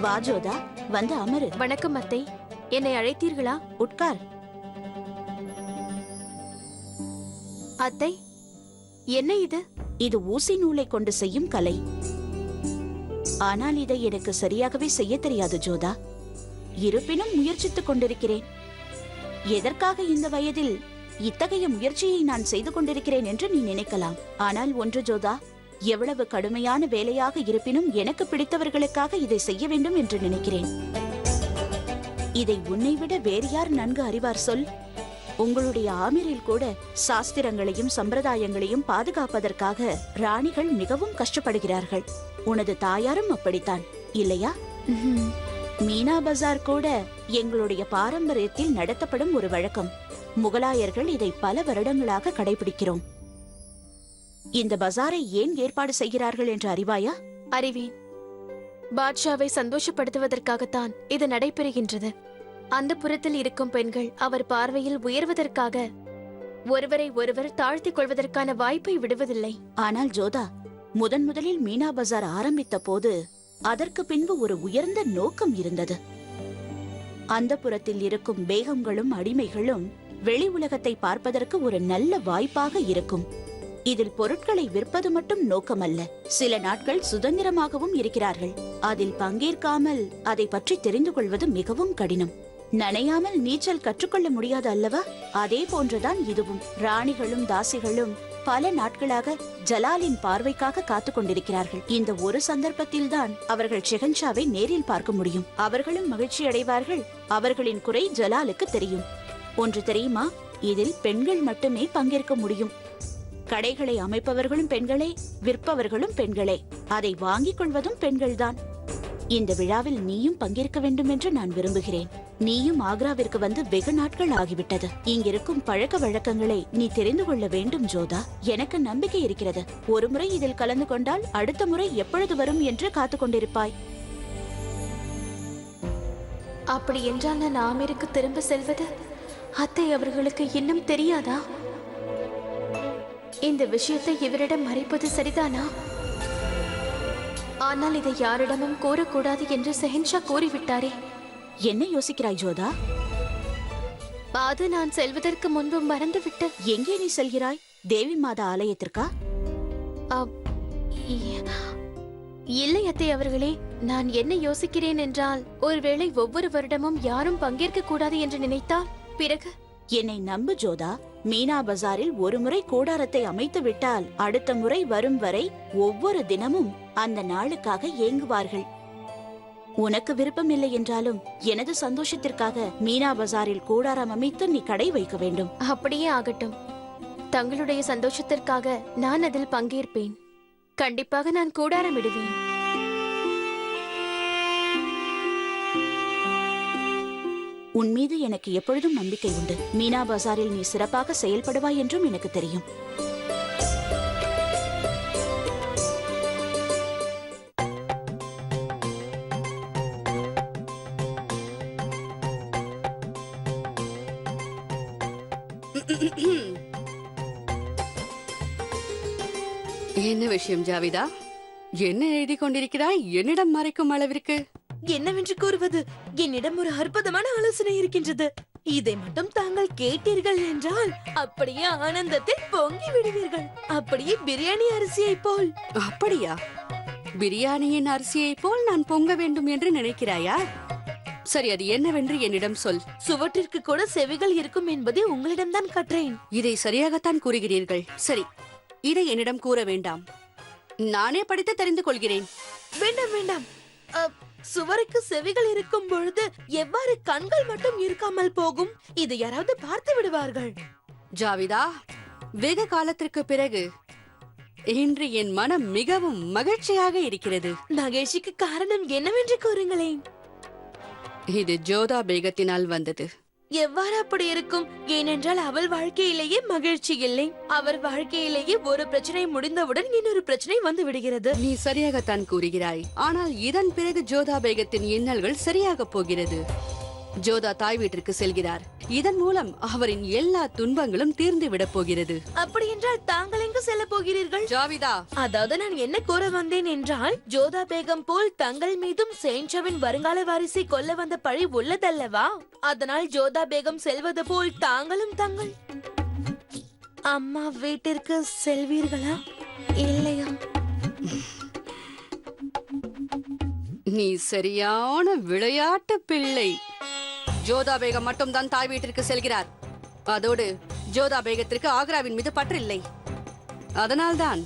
வா ஜோதா, வந்து அமரு. வணக்கம் அத்தை, என்னை அழைத்தீர்களா? உட்கார். அத்தை, என்ன இது? இது ஊசி நூலை கொண்டு செய்யும் கலை. ஆனால் இதை எனக்கு சரியாகவே செய்ய தெரியாது ஜோதா. இருப்பினும் முயற்சித்துக் கொண்டிருக்கிறேன். எதற்காக இந்த வயதில் இத்தகைய முயற்சியை நான் செய்து கொண்டிருக்கிறேன் என்று நீ நினைக்கலாம். ஆனால் ஒன்று ஜோதா, எவ்வளவு கடுமையான வேலையாக இருப்பினும் எனக்கு பிடித்தவர்களுக்காக இதை செய்ய வேண்டும் என்று நினைக்கிறேன். இதை உன்னை விட வேறு யார் நன்கு அறிவார் சொல்? உங்களுடைய ஆமிரில் கூட சாஸ்திரங்களையும் சம்பிரதாயங்களையும் பாதுகாப்பதற்காக ராணிகள் மிகவும் கஷ்டப்படுகிறார்கள். உனது தாயாரும் அப்படித்தான் இல்லையா? மீனா பஜார் கூட எங்களுடைய பாரம்பரியத்தில் நடத்தப்படும் ஒரு வழக்கம். முகலாயர்கள் இதை பல வருடங்களாக கடைபிடிக்கிறோம். இந்த பஜாரை ஏன் ஏற்பாடு செய்கிறார்கள் என்று அறிவாயா? அறிவேன். பாட்ஷாவை சந்தோஷப்படுத்துவதற்காகத்தான் இது நடைபெறுகின்றது. அந்த புறத்தில் இருக்கும் பெண்கள் அவர் பார்வையில் உயர்வதற்காக ஒருவரை ஒருவர் தாழ்த்திக் கொள்வதற்கான வாய்ப்பை விடுவதில்லை. ஆனால் ஜோதா, முதலில் மீனா பஜார் ஆரம்பித்த போது அதற்கு பின்பு ஒரு உயர்ந்த நோக்கம் இருந்தது. அந்த புறத்தில் இருக்கும் பேகங்களும் அடிமைகளும் வெளி உலகத்தை பார்ப்பதற்கு ஒரு நல்ல வாய்ப்பாக இருக்கும். இதில் பொருட்களை விற்பது மட்டும் நோக்கமல்ல, சில நாட்கள் சுதந்திரமாகவும் இருக்கிறார்கள். அதில் பங்கேற்காமல் அதை பற்றி தெரிந்து கொள்வது மிகவும் கடினம். நனையாமல் நீச்சல் கற்றுக்கொள்ள முடியாது அல்லவா? அதே போன்றுதான் இதுவும். ராணிகளும் தாசிகளும் பல நாட்களாக ஜலாலின் பார்வைக்காக காத்து கொண்டிருக்கிறார்கள். இந்த ஒரு சந்தர்ப்பத்தில் தான் அவர்கள் ஷெஹன்ஷாவை நேரில் பார்க்க முடியும். அவர்களும் மகிழ்ச்சி அடைவார்கள். அவர்களின் குறை ஜலாலுக்கு தெரியும். ஒன்று தெரியுமா? இதில் பெண்கள் மட்டுமே பங்கேற்க முடியும். கடைகளை அமைப்பவர்களும் பெண்களே, விற்பவர்களும் பெண்களே, அதை வாங்கிக் கொள்வதும் பெண்கள்தான். இந்த விழாவில் நீயும் பங்கேற்க வேண்டும் என்று நான் விரும்புகிறேன். நீயும் ஆக்ராவிற்கு வந்து வெகு நாட்கள் ஆகிவிட்டது. இங்கிருக்கும் பழக்க வழக்கங்களை நீ தெரிந்து கொள்ள வேண்டும் ஜோதா. எனக்கு நம்பிக்கை இருக்கிறது. ஒரு முறை இதில் கலந்து கொண்டால் அடுத்த முறை எப்பொழுது வரும் என்று காத்துக் கொண்டிருப்பாய். அப்படி என்றால் நான் ஆமீருக்கு திரும்ப செல்வது அத்தை அவர்களுக்கு இன்னும் தெரியாதா? இந்த விஷயத்தை இவரிடம் மறைப்பது சரிதானா? ஆனால் இதை யாரிடமும் கூறக்கூடாது என்று ஷெஹன்ஷா கூறிவிட்டாரே. என்ன யோசிக்கிறாய் ஜோதா? அது நான் செல்வதற்கு முன்பு மறந்துவிட்டு. எங்கே நீ செல்கிறாய்? தேவி மாதா ஆலயத்திற்கா? இல்லை அத்தை அவர்களே, நான் என்ன யோசிக்கிறேன் என்றால், ஒருவேளை ஒவ்வொரு வருடமும் யாரும் பங்கேற்க கூடாது என்று நினைத்தால் பிறகு? என்னை நம்பு ஜோதா. மீனா பஜாரில் ஒரு முறை கூடாரத்தை அமைத்து விட்டால் அடுத்த முறை வரும் வரை ஒவ்வொரு தினமும் அந்த நாளுக்காக ஏங்குவார்கள். உனக்கு விருப்பம் இல்லை என்றாலும் எனது சந்தோஷத்திற்காக மீனா பஜாரில் கூடாரம் அமைத்து நீ கடை வைக்க வேண்டும். அப்படியே ஆகட்டும். தங்களுடைய சந்தோஷத்திற்காக நான் அதில் பங்கேற்பேன். கண்டிப்பாக நான் கூடாரம் இடுவேன். உன் மீது எனக்கு எப்பொழுதும் நம்பிக்கை உண்டு. மீனா பஜாரில் நீ சிறப்பாக செயல்படுவாய் என்றும் எனக்கு தெரியும். என்ன விஷயம் ஜாவிதா? என்ன எழுதி கொண்டிருக்கிறாய்? என்னிடம் மறைக்கும் அளவிற்கு? என்னவென்று கூறுவது? என்னிடம் ஒரு அற்புதமான ஆலோசனை இருக்கின்றது. இதை மட்டும் தாங்கள் கேட்டீர்கள் என்றால் அப்படியே ஆனந்தத்தில் பொங்கி விடுவீர்கள். அப்படியே பிரியாணி அரிசியை போல். அப்படியா? பிரியாணியின் அரிசியை போல் நான் பொங்க வேண்டும் என்று நினைக்கிறாயா? சரி, அது என்னவென்று என்னிடம் சொல். சுவற்றிற்கு கூட செவிகள் இருக்கும் என்பதை உங்களிடம்தான் கற்றேன். இதை சரியாகத்தான் கூறுகிறீர்கள். சரி, இதை என்னிடம் கூற வேண்டாம். நானே படித்து தெரிந்து கொள்கிறேன். வேண்டாம் வேண்டாம். சுவருக்கு செவிகள் இருக்கும் பொழுது எவ்வாறு கண்கள் மட்டும் இருக்காமல் போகும்? இதை யாராவது பார்த்து விடுவார்கள். ஜாவிதா, வெகு காலத்திற்கு பிறகு இன்று என் மனம் மிகவும் மகிழ்ச்சியாக இருக்கிறது. மகிழ்ச்சிக்கு காரணம் என்னவென்று கூறுங்களேன். இது ஜோதா பேகத்தினால் வந்தது. எவ்வாறு அப்படி இருக்கும்? ஏனென்றால் அவள் வாழ்க்கையிலேயே மகிழ்ச்சி இல்லை. அவர் வாழ்க்கையிலேயே ஒரு பிரச்சனை முடிந்தவுடன் இன்னொரு பிரச்சனை வந்து விடுகிறது. நீ சரியாகத்தான் கூறுகிறாய். ஆனால் இதன் பிறகு ஜோதா பேகத்தின் இன்னல்கள் சரியாக போகிறது. ஜோதா தாய் வீட்டிற்கு செல்கிறார். இதன் மூலம் அவரின் எல்லா துன்பங்களும் தீர்ந்து விட போகிறது. அப்படி என்றால் தாங்கள் எங்கு செல்ல போகிறீர்கள்? ஜாவிதா, அதாவது நான் என்ன கூற வந்தேன் என்றால், ஜோதா பேகம் போல் தங்கள் மீதும் சேன்ஷாவின் வருங்கால வாரிசை கொல்ல வந்த பழி உள்ளதல்லவா? அதனால் ஜோதா பேகம் செல்வது போல் தாங்களும் தங்கள் அம்மா வீட்டிற்கு செல்வீர்களா இல்லையா? நீ சரியான விளையாட்டு பிள்ளை. ஜோதா பேகம் மட்டும் தான் தாய் வீட்டிற்கு செல்கிறார். அதோடு ஜோதா பேகத்திற்கு ஆக்ராவின் மீது பற்றில்லை. அதனால்தான்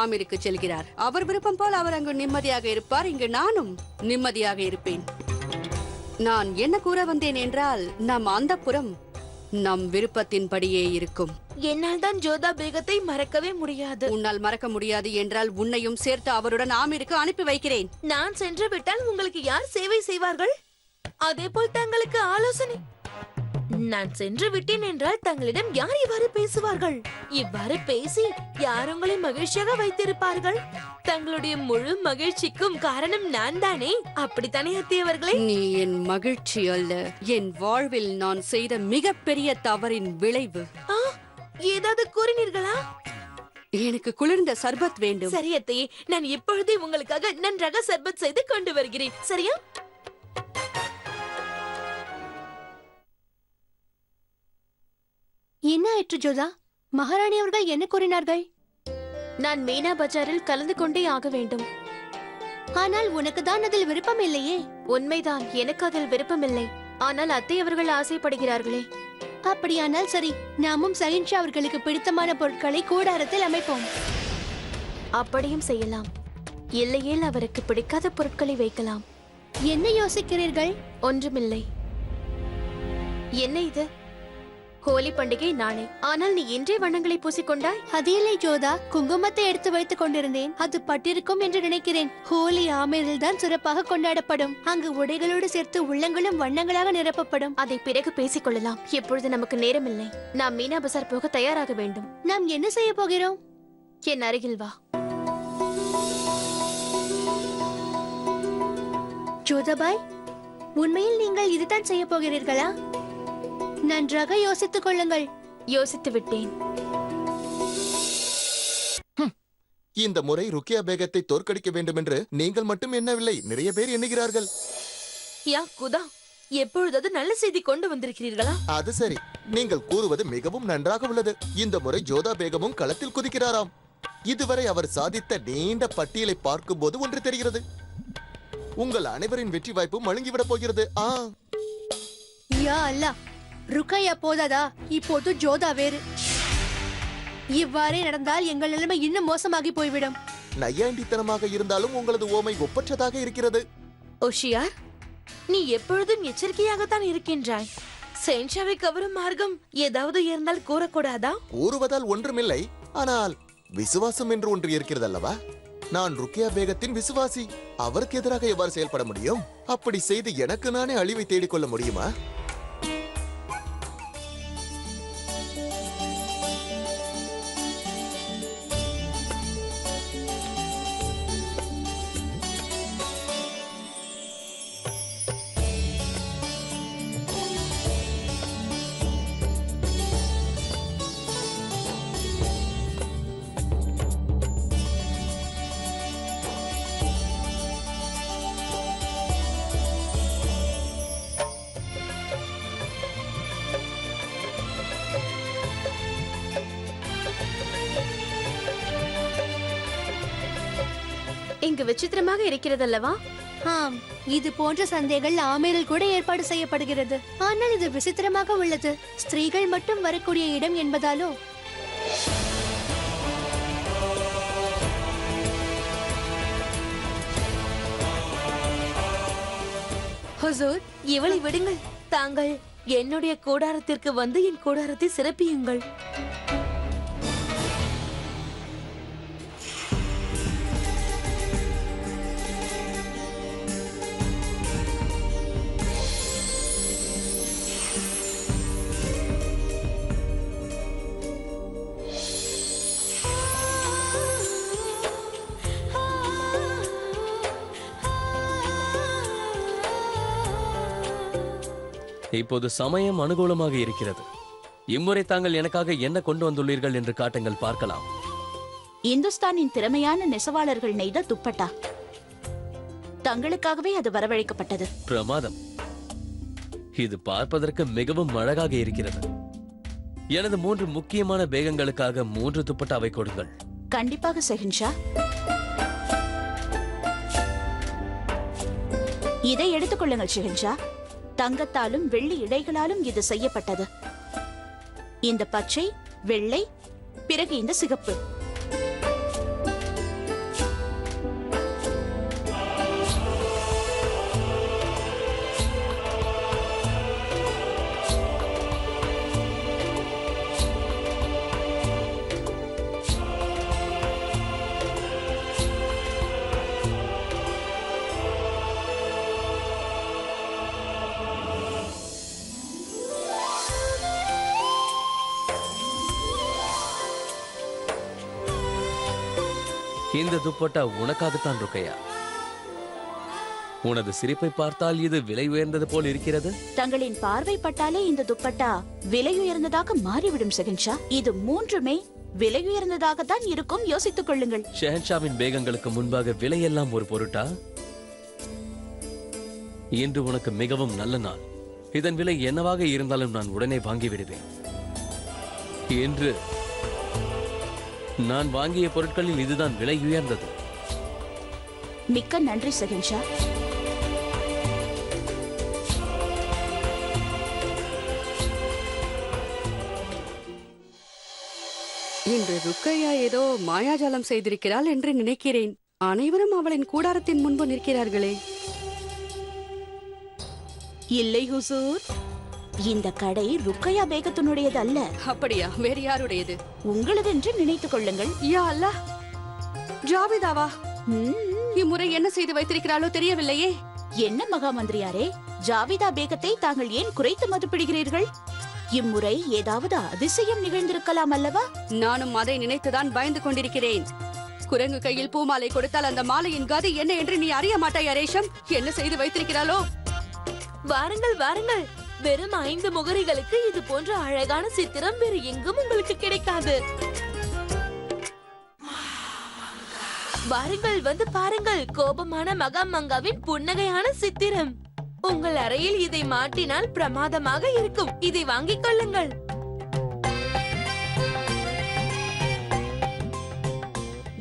ஆமீருக்கு செல்கிறார். அவர் விருப்பம் போல் அவர் அங்கு நிம்மதியாக இருப்பார். இங்கு நானும் நிம்மதியாக இருப்பேன். நான் என்ன கூற வந்தேன் என்றால், நம் அந்தப்புறம் நம் விருப்பத்தின்படியே இருக்கும். என்னால் தான் ஜோதா பேகத்தை மறக்கவே முடியாது. உன்னால் மறக்க முடியாது என்றால் உன்னையும் சேர்த்து அவருடன் ஆமீருக்கு அனுப்பி வைக்கிறேன். நான் சென்று விட்டால் உங்களுக்கு யார் சேவை செய்வார்கள்? அதே போல் தங்களுக்கு ஆலோசனை. நான் சென்று விட்டேன் என்றால் தங்களிடம் யார் இவ்வாறு பேசுவார்கள்? இவ்வாறு பேசி யார் உங்களை மகிழ்ச்சியாக வைத்திருப்பார்கள்? தங்களுடைய முழு மகிழ்ச்சிக்கும் காரணம் நான் தானே. அப்படித்தானே அத்தியவர்களே? நீ என் மகிழ்ச்சி அல்ல, என் வாழ்வில் நான் செய்த மிகப்பெரிய தவறின் விளைவு. ஏதாவது கூறினீர்களா? எனக்கு குளிர்ந்த சர்பத் வேண்டும். சரி அத்தையே, நான் இப்பொழுதே உங்களுக்காக நன்றாக சர்பத் செய்து கொண்டு வருகிறேன். சரியா? என்ன ஆயிற்று ஜோதா? மகாராணி அவர்கள் என்ன கூறினார்கள்? நான் மீனா பஜாரில் கலந்து கொண்டே ஆக வேண்டும். ஆனால் உனக்கு தான் அதில் விருப்பம் இல்லையே. உண்மைதான், எனக்கு அதில் விருப்பமில்லை. ஆனால் அத்தை அவர்கள் ஆசைப்படுகிறார்களே. அப்படியானால் சரி, நாமும் சகின்ஷா அவர்களுக்கு பிடித்தமான பொருட்களை கூடாரத்தில் அமைப்போம். அப்படியும் செய்யலாம். இல்லையேல் அவருக்கு பிடிக்காத பொருட்களை வைக்கலாம். என்ன யோசிக்கிறீர்கள்? ஒன்றுமில்லை. என்ன இது? ஹோலி பண்டிகை நாளை. ஆனால் நீ இன்றே வண்ணங்களை பூசிக்கொண்டாய். அது இல்லை ஜோதா, குங்குமத்தை எடுத்து வைத்துக் கொண்டிருந்தேன். அது பட்டிருக்கும் என்று நினைக்கிறேன். ஹோலி ஆமீரில் தான் சிறப்பாக கொண்டாடப்படும். அங்கு உடைகளோடு சேர்த்து உள்ளங்களும் வண்ணங்களாக நிரப்பப்படும். அதை பிறகு பேசிக் கொள்ளலாம். இப்பொழுது நமக்கு நேரமில்லை. நாம் மீனா பசார் போக தயாராக வேண்டும். நாம் என்ன செய்ய போகிறோம்? என் அருகில் வா. ஜோதாபாய், உண்மையில் நீங்கள் இதுதான் செய்ய போகிறீர்களா? நன்றாக யோசித்துக் கொள்ளுங்கள். யோசித்து விட்டேன். இந்த முறை ருக்கியா பேகத்தை தோற்கடிக்க வேண்டும் என்று நீங்கள் மட்டும் எண்ணவில்லை, நிறைய பேர் எண்ணுகிறார்கள். யா குதா, எப்பொழுதாவது நல்ல செய்தி கொண்டு வந்திருக்கிறீர்களா? அது சரி, நீங்கள் கூறுவது மிகவும் நன்றாக உள்ளது. இந்த முறை ஜோதா பேகமும் களத்தில் குதிக்கிறாராம். இதுவரை அவர் சாதித்த நீண்ட பட்டியலை பார்க்கும் போது ஒன்று தெரிகிறது. உங்கள் அனைவரின் வெற்றி வாய்ப்பு மழுங்கிவிடப் போகிறது. யா அல்லாஹ், ருக்கையா போதாதா? இப்போது ஜோதா வேறு. இவ்வாறே நடந்தால் எங்கள் நிலைமை இன்னும் மோசமாகி போய்விடும். நையாண்டித்தனமாக இருந்தாலும் உங்களது ஓமை ஒப்பற்றதாக இருக்கிறது. ஓஷியார், நீ எப்பொழுதும் எச்சரிக்கையாகத்தான் இருக்கின்றாய். சேன்ஷாவை கவரும் மார்க்கம் ஏதாவது இருந்தால் கூறக்கூடாதா? கூறுவதால் ஒன்றுமில்லை, ஆனால் விசுவாசம் என்று ஒன்று இருக்கிறது அல்லவா? நான் ருக்கியா பேகத்தின் விசுவாசி. அவருக்கு எதிராக எவ்வாறு செயல்பட முடியும்? அப்படி செய்து எனக்கு நானே அழிவை தேடிக்கொள்ள முடியுமா? இங்கு விசித்திரமாக இருக்கிறதல்லவா? ஆம், இது போன்ற சந்தைகள் ஆமீரில் கூட ஏற்பாடு செய்யப்படுகிறது. ஆனால் இது விசித்திரமாக உள்ளது. ஸ்திரீகள் மட்டும் வரக்கூடிய இடம் என்பதாலோ? ஹுசூர், இவளை விடுங்கள். தாங்கள் என்னுடைய கூடாரத்திற்கு வந்து என் கூடாரத்தை சிறப்பியுங்கள். இப்போது சமயம் அனுகூலமாக இருக்கிறது. இம்முறை தாங்கள் எனக்காக என்ன கொண்டு வந்துள்ளீர்கள் என்று காட்டுங்கள், பார்க்கலாம். இந்துஸ்தானின் திறமையான நெசவாளர்கள் நெய்த துப்பட்டா. தங்களுக்காகவே அது வரவழைக்கப்பட்டது. பிரமாதம். இது பார்ப்பதற்கு மிகவும் அழகாக இருக்கிறது. எனது 3 முக்கியமான பேகங்களுக்காக 3 துப்பட்டாவை கொடுங்கள். கண்டிப்பாக செஹன்ஷா. இதை எடுத்துக் கொள்ளுங்கள் ஷெஹன்ஷா. தங்கத்தாலும் வெள்ளி இடைகளாலும் இது செய்யப்பட்டது. இந்த பச்சை, வெள்ளை, பிறகு இந்த சிகப்பு. இந்த துப்பட்டா உனக்காகத்தான் ருக்கையா. உனது சிரிப்பை பார்த்தால் இது விலை உயர்ந்தது போல் இருக்கிறது. தங்களின் பார்வை பட்டாலே இந்த துப்பட்டா விலை உயர்ந்ததாக மாறிவிடும் செகன்ஷா. இது 3மே விலை உயர்ந்ததாகத்தான் இருக்கும். யோசித்துக் கொள்ளுங்கள். ஷெஹன்ஷாவின் பேகங்களுக்கு முன்பாக விலையெல்லாம் ஒரு பொருட்டா? இன்று உனக்கு மிகவும் நல்ல நாள். இதன் விலை என்னவாக இருந்தாலும் நான் உடனே வாங்கி விடுவேன். என்று நான் வாங்கிய பொருட்களில் இதுதான் விலை உயர்ந்தது. மிக்க நன்றி செகன்ஷா. இன்று ருக்கையா ஏதோ மாயாஜாலம் செய்திருக்கிறாள் என்று நினைக்கிறேன். அனைவரும் அவளின் கூடாரத்தின் முன்பு நிற்கிறார்களே. இல்லை ஹுசூர், இந்த கடை ருக்கையா பேகத்தினுடையது அல்ல. அப்படியா? வேறு யாருடையது? உங்களது என்று நினைத்துக் கொள்ளுங்கள். யா அல்லாஹ், ஜாவிதாவா? ம், இம்முறை என்ன செய்து வைத்திருக்கிறாளோ தெரியவில்லையே. என்ன மகாமந்திரியாரே, ஜாவிதா பேகத்தை தாங்கள் ஏன் குறைத்து மதிப்பிடுகிறீர்கள்? இம்முறை ஏதாவது அதிசயம் நிகழ்ந்திருக்கலாம் அல்லவா? நானும் அதை நினைத்துதான் பயந்து கொண்டிருக்கிறேன். குரங்கு கையில் பூமாலை கொடுத்தால் அந்த மாலையின் கதி என்ன என்று நீ அறிய மாட்டாய் ரேஷம். என்ன செய்து வைத்திருக்கிறாளோ? வாருங்கள் வாருங்கள். வெறும் 5 முகரிகளுக்கு இது போன்ற அழகான சித்திரம் வேறு எங்கும் உங்களுக்கு கிடைக்காது. வாருங்கள், வந்து பாருங்கள். கோபமான மகாமங்காவின் புன்னகையான சித்திரம். உங்கள் அறையில் இதை மாட்டினால் பிரமாதமாக இருக்கும். இதை வாங்கிக் கொள்ளுங்கள்.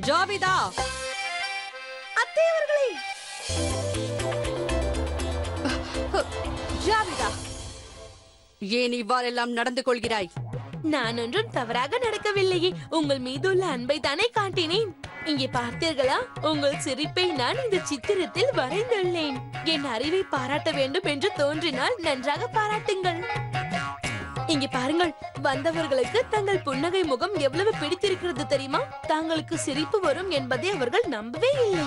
ஜாவிதா, அத்தை அவர்களே! ஜாவிதா, ஏன் இவ்வாறெல்லாம் நடந்து கொள்கிறாய்? நான் ஒன்றும் தவறாக நடக்கவில்லையே. உங்கள் மீதுள்ள அன்பை தானே காட்டினேன். இங்கே பார்த்தீர்களா? உங்கள் சிரிப்பை நான் இந்த சித்திரத்தில் வரைந்துள்ளேன். என் அறிவை பாராட்ட வேண்டும் என்று தோன்றினால் நன்றாக பாராட்டுங்கள். இங்கே பாருங்கள், வந்தவர்களுக்கு தங்கள் புன்னகை முகம் எவ்வளவு பிடித்திருக்கிறது தெரியுமா? தாங்களுக்கு சிரிப்பு வரும் என்பதை அவர்கள் நம்பவே இல்லை.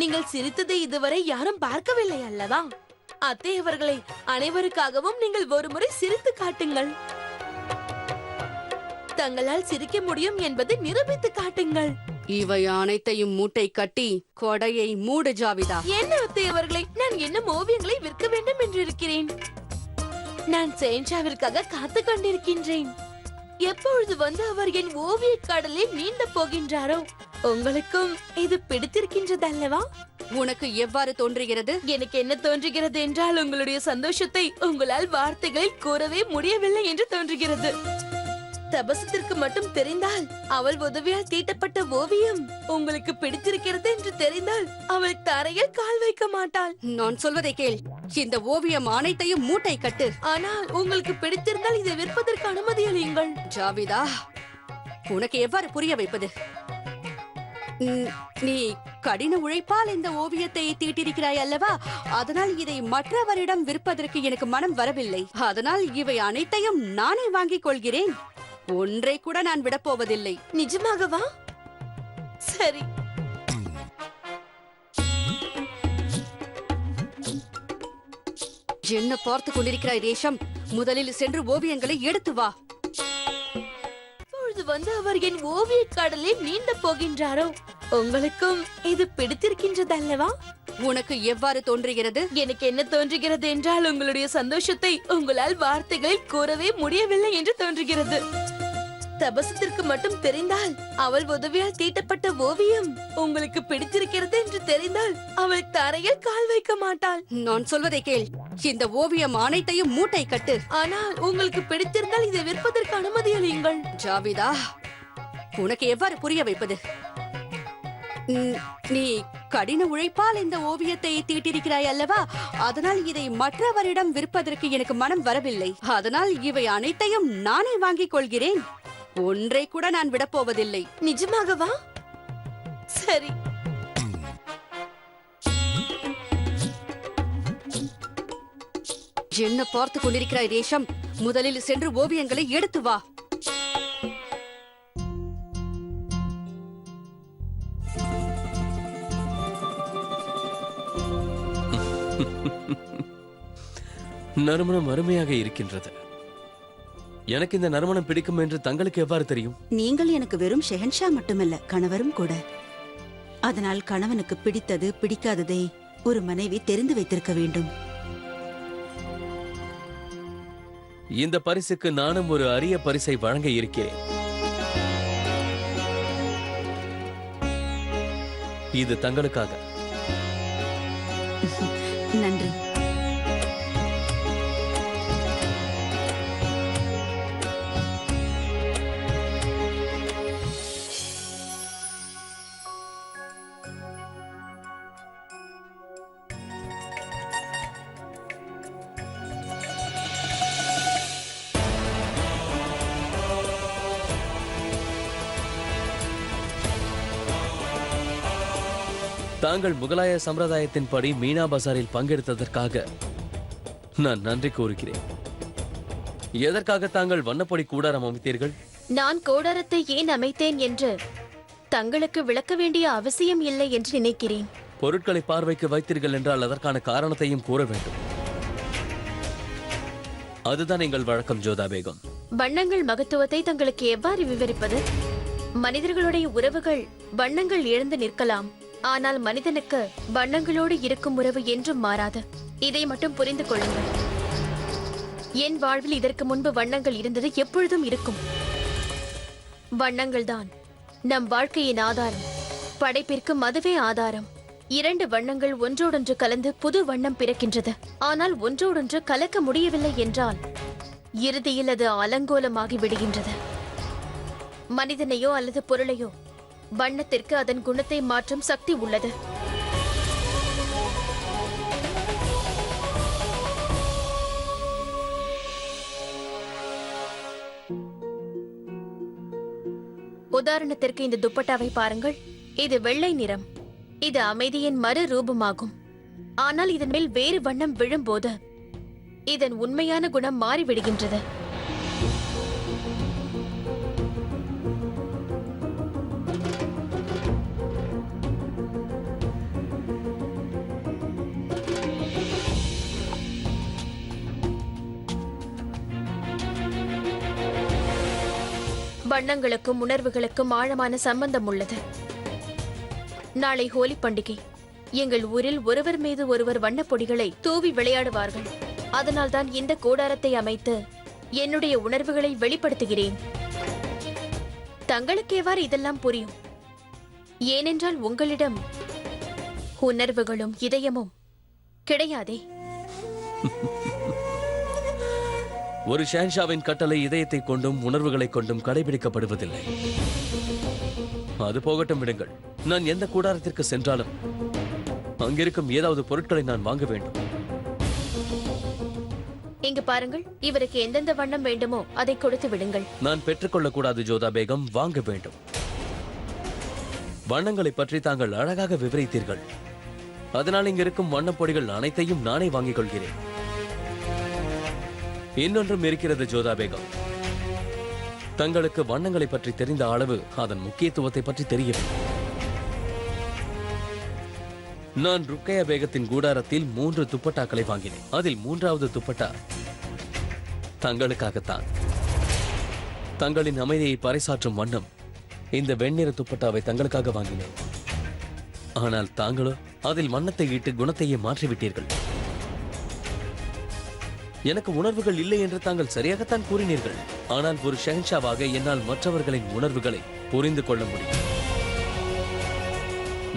நீங்கள் சிரித்ததை இதுவரை யாரும் பார்க்கவில்லை அல்லவா? அத்தை அவர்களை, அனைவருக்காகவும் நீங்கள் ஒருமுறை சிரித்து காட்டுங்கள். தங்களால் சிரிக்க முடியும் என்பதை நிரூபித்து காட்டுங்கள். இவை அனைத்தையும் மூட்டை கட்டி கொடையை மூடு ஜாவிதா. என்ன அத்தை அவர்களை, நான் என்ன ஓவியங்களை விற்க வேண்டும் என்று இருக்கிறேன். நான் சேன்ஷாவிற்காக காத்துக் கொண்டிருக்கின்றேன். எப்பொழுது வந்து அவர் என் ஓவிய கடலில் நீந்த போகின்றாரோ? உங்களுக்கும் இது பிடித்திருக்கின்றது அல்லவா? உனக்கு எவ்வாறு தோன்றுகிறது? எனக்கு என்ன தோன்றுகிறது என்றால், உங்களுடைய சந்தோஷத்தை உங்களால் வார்த்தைகளில் கூறவே முடியவில்லை என்று தோன்றுகிறது. தபசத்திற்கு மட்டும் தெரிந்தால், அவள் உதவியால் தீட்டப்பட்ட ஓவியம் உங்களுக்கு பிடித்திருக்கிறது என்று தெரிந்தால் அவள் தரையில் கால் வைக்க மாட்டாள். நான் சொல்வதை கேள். இந்த ஓவியம் அனைத்தையும் மூட்டை கட்டு. ஆனால் உங்களுக்கு பிடித்திருந்தால் இதை விற்பதற்கு அனுமதி அளியுங்கள். ஜாவிதா, உனக்கு எவ்வாறு புரிய வைப்பது? நீ கடின உழைப்பால் இந்த ஓவியத்தை தீட்டிருக்கிறாய் அல்லவா? அதனால் இதை மற்றவரிடம் விற்பதற்கு எனக்கு மனம் வரவில்லை. அதனால் இவை அனைத்தையும் நானே வாங்கிக் கொள்கிறேன். ஒன்றை கூட நான் விடப்போவதில்லை. நிஜமாகவா? சரி. என்ன பார்த்து கொண்டிருக்கிறாய் ரேஷம்? முதலில் சென்று ஓவியங்களை எடுத்து வா. இப்பொழுது வந்து அவர் என் ஓவிய கடலில் நீந்த போகின்றாரோ? உங்களுக்கும் இது பிடித்திருக்கின்றது அல்லவா? உனக்கு எவ்வாறு தோன்றுகிறது? எனக்கு என்ன தோன்றுகிறது என்றால் உங்களுடைய சந்தோஷத்தை உங்களால் வார்த்தைகளில் கூறவே முடியவில்லை என்று தோன்றுகிறது. தபசத்திற்கு மட்டும் தெரிந்தால் அவள் உதவியால் தீட்டப்பட்ட ஓவியம் உங்களுக்கு பிடித்திருக்கிறது என்று தெரிந்தால் அவள் தரையில் கால் வைக்க மாட்டாள். நான் சொல்வதை கேள். இந்த ஓவியம் அனைத்தையும் மூட்டை கட்டு. ஆனால் உங்களுக்கு பிடித்திருந்தால் இதை விற்பதற்கு அனுமதி அளியுங்கள். ஜாவிதா, உனக்கு எவ்வாறு புரிய வைப்பது? நீ கடின உழைப்பால் இந்த ஓவியத்தை தீட்டிருக்கிறாய் அல்லவா? அதனால் இதை மற்றவரிடம் விற்பதற்கு எனக்கு மனம் வரவில்லை. அதனால் இவை அனைத்தையும் நானே வாங்கிக் கொள்கிறேன். ஒன்றை கூட நான் விடப்போவதில்லை. நிஜமாகவா? சரி. என்ன பார்த்து கொண்டிருக்கிறாய் ரேஷம்? முதலில் சென்று ஓவியங்களை எடுத்து வா. நறுமணம் அருமையாக இருக்கின்றது. எனக்கு இந்த நறுமணம் பிடிக்கும் என்று தங்களுக்கு எவ்வாறு தெரியும்? நீங்கள் எனக்கு வெறும் ஷெஹன்ஷா மட்டுமல்ல, கணவரும் கூட. அதனால் கணவனுக்கு பிடித்தது பிடிக்காததை ஒரு மனைவி தெரிந்து வைத்திருக்க வேண்டும். இந்த பரிசுக்கு நானும் ஒரு அரிய பரிசை வழங்க இருக்கிறேன். இது தங்களுக்காக. நன்றி. தாங்கள் முகலாய சம்பிரதாயத்தின்படி மீனா பசாரில் பங்கெடுத்ததற்காக நான் நன்றி கூறுகிறேன். எதற்காக தாங்கள் வண்ணப்பொடி கூடாரம் அமைத்தீர்கள்? நான் கோடாரத்தை ஏன் அமைத்தேன் என்று தங்களுக்கு விளக்க வேண்டிய அவசியம் இல்லை என்று நினைக்கிறேன். பொருட்களை பார்வைக்கு வைத்தீர்கள் என்றால் அதற்கான காரணத்தையும் கூற வேண்டும். அதுதான் எங்கள் வழக்கம் ஜோதா பேகம். வண்ணங்கள் மகத்துவத்தை தங்களுக்கு எவ்வாறு விவரிப்பது? மனிதர்களுடைய உறவுகள் வண்ணங்கள் இழந்து நிற்கலாம், ஆனால் மனிதனுக்கு வண்ணங்களோடு இருக்கும் உறவு என்றும் மாறாது. இதை மட்டும் புரிந்து கொள்ளுங்கள். என் வாழ்வில் இதற்கு முன்பு வண்ணங்கள் இருந்தது, எப்பொழுதும் இருக்கும். வண்ணங்கள் தான் நம் வாழ்க்கையின் ஆதாரம். படைப்பிற்கு அதுவே ஆதாரம். இரண்டு வண்ணங்கள் ஒன்றோடொன்று கலந்து புது வண்ணம் பிறக்கின்றது. ஆனால் ஒன்றோடொன்று கலக்க முடியவில்லை என்றால் இறுதியில் அது அலங்கோலமாகி விடுகின்றது. மனிதனையோ அல்லது பொருளையோ வண்ணத்திற்கு அதன் குணத்தை மாற்றும் சக்தி உள்ளது. உதாரணத்திற்கு இந்த துப்பட்டாவை பாருங்கள். இது வெள்ளை நிறம். இது அமைதியின் மறு ரூபமாகும். ஆனால் இதன் மேல் வேறு வண்ணம் விழும்போது இதன் உண்மையான குணம் மாறிவிடுகின்றது. வண்ணங்களுக்கும் உணர்வுகளுக்கும் ஆழமான சம்பந்தம் உள்ளது. நாளை ஹோலி பண்டிகை. எங்கள் ஊரில் ஒருவர் மீது ஒருவர் வண்ணப்பொடிகளை தூவி விளையாடுவார்கள். அதனால்தான் இந்த கூடாரத்தை அமைத்து என்னுடைய உணர்வுகளை வெளிப்படுத்துகிறேன். தங்களுக்கு எவ்வாறு இதெல்லாம் புரியும்? ஏனென்றால் உங்களிடம் உணர்வுகளும் இதயமும் கிடையாதே. ஒரு ஷேன்ஷாவின் கட்டளை இதயத்தை கொண்டும் உணர்வுகளை கொண்டும் கடைபிடிக்கப்படுவதில்லை. அது போகட்டும், விடுங்கள். நான் எந்த கூடாரத்திற்கு சென்றாலும் அங்கிருக்கும் ஏதாவது பொருட்களை நான் வாங்க வேண்டும். இங்கு பாருங்கள், இவருக்கு எந்தெந்த வண்ணம் வேண்டுமோ அதை கொடுத்து விடுங்கள். நான் பெற்றுக்கொள்ளக் கூடாது ஜோதா பேகம், வாங்க வேண்டும். வண்ணங்களை பற்றி தாங்கள் அழகாக விவரித்தீர்கள். அதனால் இங்கிருக்கும் வண்ணப்பொடிகள் அனைத்தையும் நானே வாங்கிக் கொள்கிறேன். இன்னொன்றும் இருக்கிறது ஜோதா பேகம். தங்களுக்கு வண்ணங்களை பற்றி தெரிந்த அளவு அதன் முக்கியத்துவத்தை பற்றி தெரியவில்லை. நான் ருக்கையா பேகத்தின் கூடாரத்தில் 3 துப்பட்டாக்களை வாங்கினேன். அதில் 3வது துப்பட்டா தங்களுக்காகத்தான். தங்களின் அமைதியை பறைசாற்றும் வண்ணம் இந்த வெண்ணிற துப்பட்டாவை தங்களுக்காக வாங்கினேன். ஆனால் தாங்களோ அதில் வண்ணத்தை இட்டு குணத்தையே மாற்றிவிட்டீர்கள். எனக்கு உணர்வுகள் இல்லை என்று தாங்கள் சரியாகத்தான் கூறினீர்கள். ஆனால் ஒரு ஷெஹன்ஷாவாக என்னால் மற்றவர்களின் உணர்வுகளை புரிந்து கொள்ள முடியும்.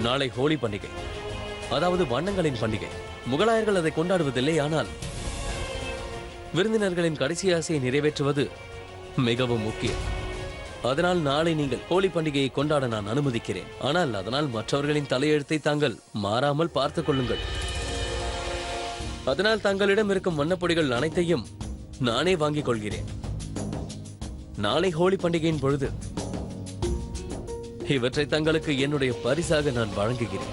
நாளை ஹோலி பண்டிகை, அதாவது வண்ணங்களின் பண்டிகை. முகலாயர்கள் அதை கொண்டாடுவதில்லை. ஆனால் விருந்தினர்களின் கடைசி ஆசையை நிறைவேற்றுவது மிகவும் முக்கியம். அதனால் நாளை நீங்கள் ஹோலி பண்டிகையை கொண்டாட நான் அனுமதிக்கிறேன். ஆனால் அதனால் மற்றவர்களின் தலையெழுத்தை தாங்கள் மாறாமல் பார்த்துக் கொள்ளுங்கள். அதனால் தங்களிடம் இருக்கும் வண்ணப்பொடிகள் அனைத்தையும் நானே வாங்கிக் கொள்கிறேன். நாளை ஹோலி பண்டிகையின் பொழுது இவற்றை தங்களுக்கு என்னுடைய பரிசாக நான் வழங்குகிறேன்.